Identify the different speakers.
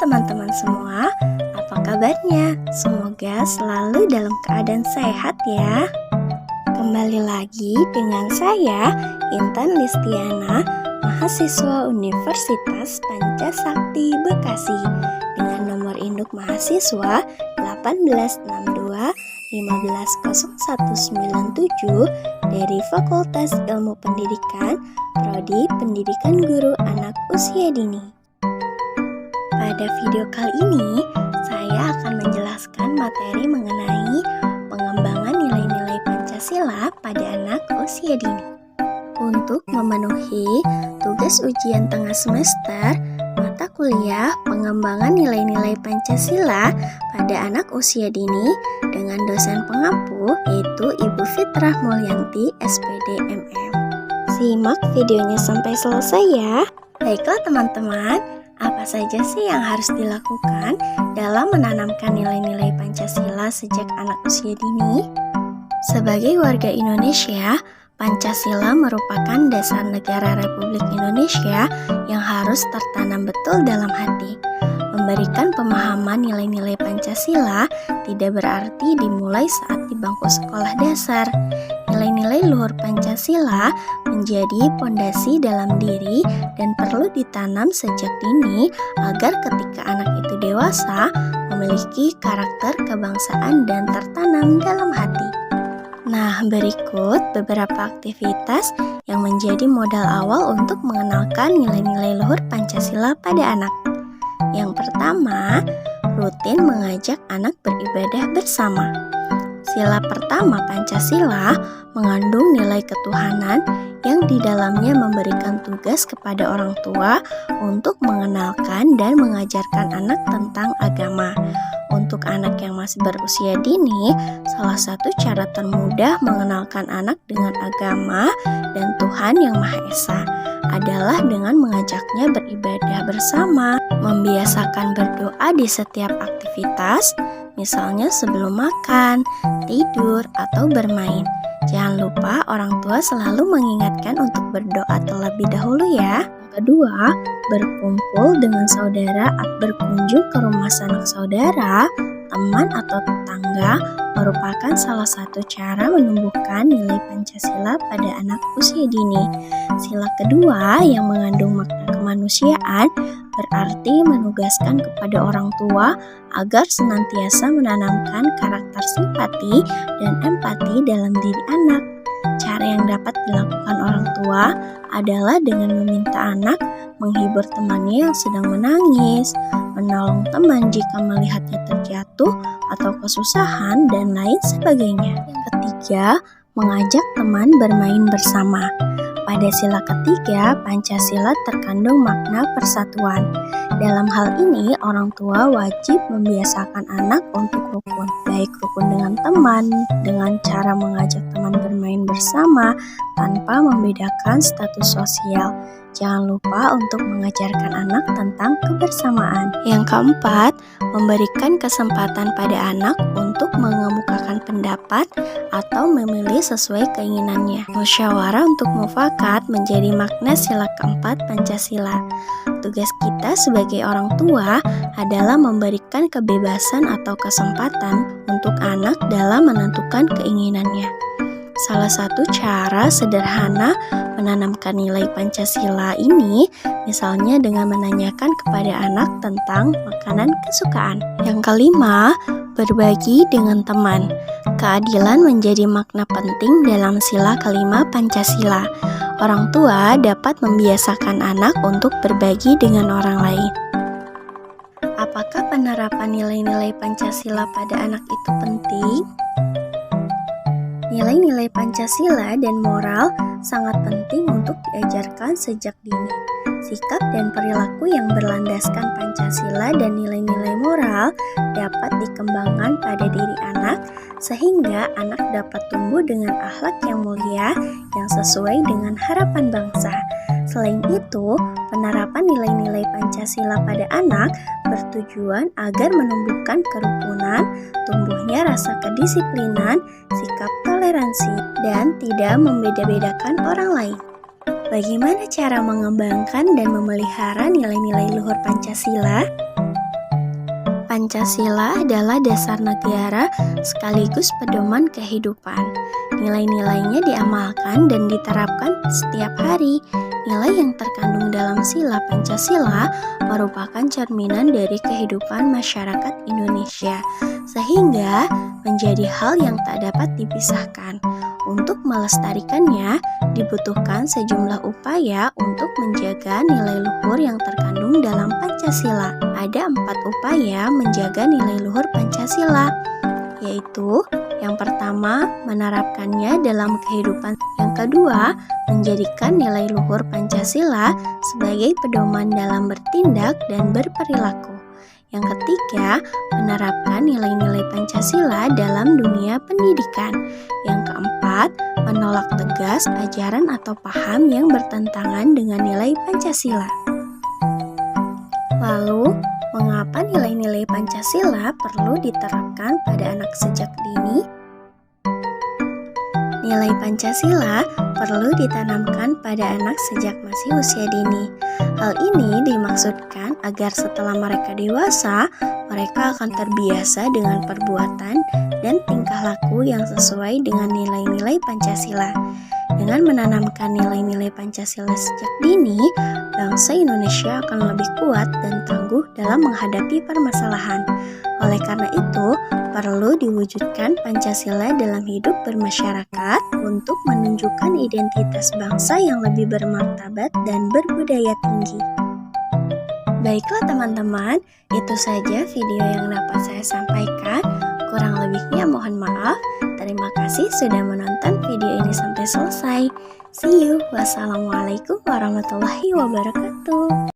Speaker 1: teman-teman semua, apa kabarnya? Semoga selalu dalam keadaan sehat ya. Kembali lagi dengan saya, Intan Listiana, mahasiswa Universitas Pancasakti Bekasi, dengan nomor induk mahasiswa 1862 150197 dari Fakultas Ilmu Pendidikan, Prodi Pendidikan Guru Anak Usia Dini. Pada video kali ini, saya akan menjelaskan materi mengenai pengembangan nilai-nilai Pancasila pada anak usia dini. Untuk memenuhi tugas ujian tengah semester, mata kuliah pengembangan nilai-nilai Pancasila pada anak usia dini dengan dosen pengampu yaitu Ibu Fitrah Mulyanti, SPD MM. Simak videonya sampai selesai ya. Baiklah teman-teman, apa saja sih yang harus dilakukan dalam menanamkan nilai-nilai Pancasila sejak anak usia dini? Sebagai warga Indonesia, Pancasila merupakan dasar negara Republik Indonesia yang harus tertanam betul dalam hati. Memberikan pemahaman nilai-nilai Pancasila tidak berarti dimulai saat di bangku sekolah dasar. Nilai-nilai luhur Pancasila menjadi pondasi dalam diri dan perlu ditanam sejak dini agar ketika anak itu dewasa memiliki karakter kebangsaan dan tertanam dalam hati. Nah, berikut beberapa aktivitas yang menjadi modal awal untuk mengenalkan nilai-nilai luhur Pancasila pada anak. Yang pertama, rutin mengajak anak beribadah bersama. Sila pertama Pancasila mengandung nilai ketuhanan yang di dalamnya memberikan tugas kepada orang tua untuk mengenalkan dan mengajarkan anak tentang agama. Untuk anak yang masih berusia dini, salah satu cara termudah mengenalkan anak dengan agama dan Tuhan Yang Maha Esa adalah dengan mengajaknya beribadah bersama, membiasakan berdoa di setiap aktivitas, misalnya sebelum makan, tidur, atau bermain. Jangan lupa orang tua selalu mengingatkan untuk berdoa terlebih dahulu ya. Kedua, berkumpul dengan saudara atau berkunjung ke rumah sanak saudara, teman atau tetangga merupakan salah satu cara menumbuhkan nilai Pancasila pada anak usia dini. Sila kedua yang mengandung makna kemanusiaan berarti menugaskan kepada orang tua agar senantiasa menanamkan karakter simpati dan empati dalam diri anak. Cara yang dapat dilakukan orang tua adalah dengan meminta anak menghibur temannya yang sedang menangis, menolong teman jika melihatnya terjatuh atau kesusahan, dan lain sebagainya. Yang ketiga, mengajak teman bermain bersama. Pada sila ketiga, Pancasila terkandung makna persatuan. Dalam hal ini, orang tua wajib membiasakan anak untuk rukun, baik rukun dengan teman, dengan cara mengajak teman bermain bersama, tanpa membedakan status sosial. Jangan lupa untuk mengajarkan anak tentang kebersamaan. Yang keempat, memberikan kesempatan pada anak untuk mengemukakan pendapat atau memilih sesuai keinginannya. Musyawarah untuk mufakat menjadi makna sila keempat Pancasila. Tugas kita sebagai orang tua adalah memberikan kebebasan atau kesempatan untuk anak dalam menentukan keinginannya. Salah satu cara sederhana menanamkan nilai Pancasila ini misalnya dengan menanyakan kepada anak tentang makanan kesukaan. Yang kelima, berbagi dengan teman. Keadilan menjadi makna penting dalam sila kelima Pancasila. Orang tua dapat membiasakan anak untuk berbagi dengan orang lain. Apakah penerapan nilai-nilai Pancasila pada anak itu penting? Nilai-nilai Pancasila dan moral sangat penting untuk diajarkan sejak dini. Sikap dan perilaku yang berlandaskan Pancasila dan nilai-nilai moral dapat dikembangkan pada diri anak sehingga anak dapat tumbuh dengan akhlak yang mulia yang sesuai dengan harapan bangsa. Selain itu, penerapan nilai-nilai Pancasila pada anak bertujuan agar menumbuhkan kerukunan, tumbuhnya rasa kedisiplinan, sikap toleransi, dan tidak membeda-bedakan orang lain. Bagaimana cara mengembangkan dan memelihara nilai-nilai luhur Pancasila? Pancasila adalah dasar negara sekaligus pedoman kehidupan. Nilai-nilainya diamalkan dan diterapkan setiap hari. Nilai yang terkandung dalam sila Pancasila merupakan cerminan dari kehidupan masyarakat Indonesia, sehingga menjadi hal yang tak dapat dipisahkan. Untuk melestarikannya, dibutuhkan sejumlah upaya untuk menjaga nilai luhur yang terkandung dalam Pancasila. Ada 4 upaya menjaga nilai luhur Pancasila, yaitu yang pertama, menerapkannya dalam kehidupan. Yang kedua, menjadikan nilai luhur Pancasila sebagai pedoman dalam bertindak dan berperilaku. Yang ketiga, menerapkan nilai-nilai Pancasila dalam dunia pendidikan. Yang keempat, menolak tegas ajaran atau paham yang bertentangan dengan nilai Pancasila. Lalu, mengapa nilai-nilai Pancasila perlu diterapkan pada anak sejak dini? Nilai Pancasila perlu ditanamkan pada anak sejak masih usia dini. Hal ini dimaksudkan agar setelah mereka dewasa, mereka akan terbiasa dengan perbuatan dan tingkah laku yang sesuai dengan nilai-nilai Pancasila. Dengan menanamkan nilai-nilai Pancasila sejak dini, bangsa Indonesia akan lebih kuat dan tangguh dalam menghadapi permasalahan. Oleh karena itu, perlu diwujudkan Pancasila dalam hidup bermasyarakat untuk menunjukkan identitas bangsa yang lebih bermartabat dan berbudaya tinggi. Baiklah teman-teman, itu saja video yang dapat saya sampaikan. Kurang lebihnya mohon maaf. Terima kasih sudah menonton video ini sampai selesai. See you. Wassalamualaikum warahmatullahi wabarakatuh.